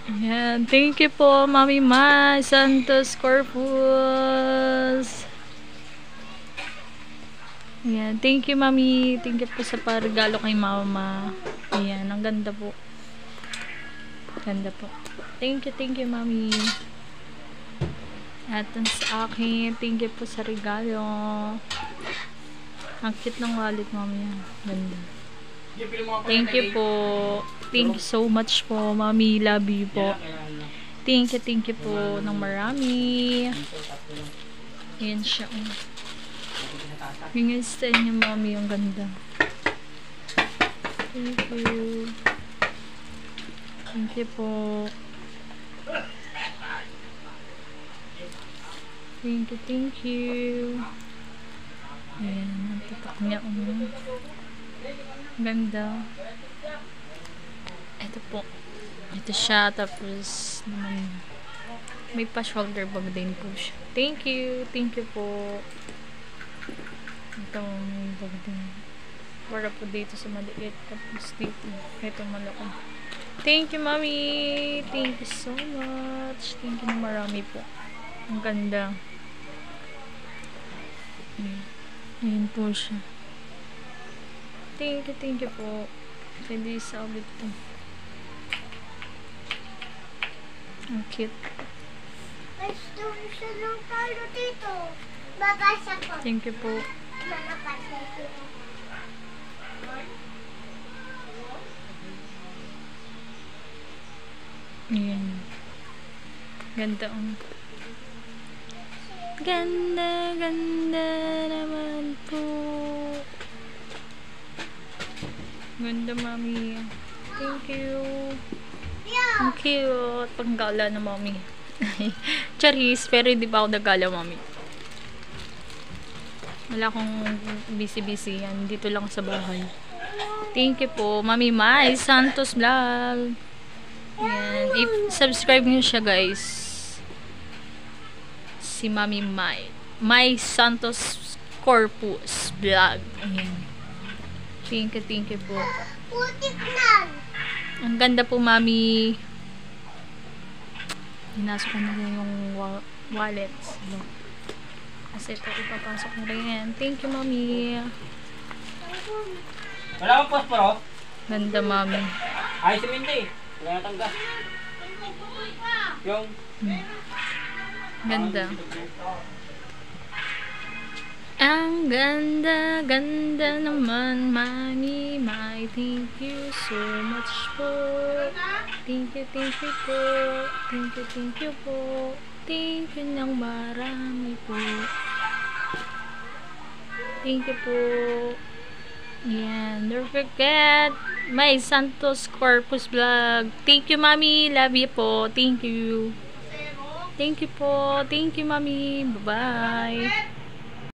Ayan. Thank you po, Mami Mai Santos Corpus. Ayan. Thank you, Mami. Thank you po sa parigalo kay Mama. Ayan. Ang ganda po. Ganda po. Thank you, Mami. At sa akin, thank you po sa regalo. Ang cute ng wallet, Mami. Ganda. Thank you po. Thank you so much po, Mami. Love you po. Thank you po ng marami. Ayan siya. Yung style niya, Mami. Ang ganda. Thank you. Thank you po. Thank you. Ayan, ang tatak niya. Ganda. Ito po. Ito siya. Tapos, naman, may pa-shoulder bag din po siya. Thank you po. Ito, may bag din. Para po dito sa maliit. Tapos dito. Ito malaki. Thank you, Mami. Thank you so much. Thank you na marami po. Ang ganda. Ayan po siya. Thank you po. Pwede sa ulit po. Ang cute. Thank you po. Ayan. Ganda ang ganda naman po. Ganda, Mami. Thank you. Ang cute. Panggala na, Mami. Charis, pero hindi pa ako nagala, Mami. Wala akong busy yan. Dito lang sa bahay. Thank you po, Mami Mai Santos Vlog. Ayan. I-subscribe nyo siya, guys. Si Mami Mai Santos Corpus Vlog. Ayan. Thank you po. Ang ganda po, Mami. Hinasok ko na yung wallet. Kasi ito ipapasok na rin. Thank you, Mami. Wala akong posporo? Ganda, Mami. Ay, siminti. Wala natangga. Yung... Ganda. Ang ganda naman, Mami Mai. Thank you so much po. Thank you po. Thank you po. Thank you ng marami po. Thank you po. Yan. Don't forget, Mai Santos Corpus Vlog. Thank you, Mami. Love you po. Thank you. Thank you po. Thank you, Mami. Bye-bye.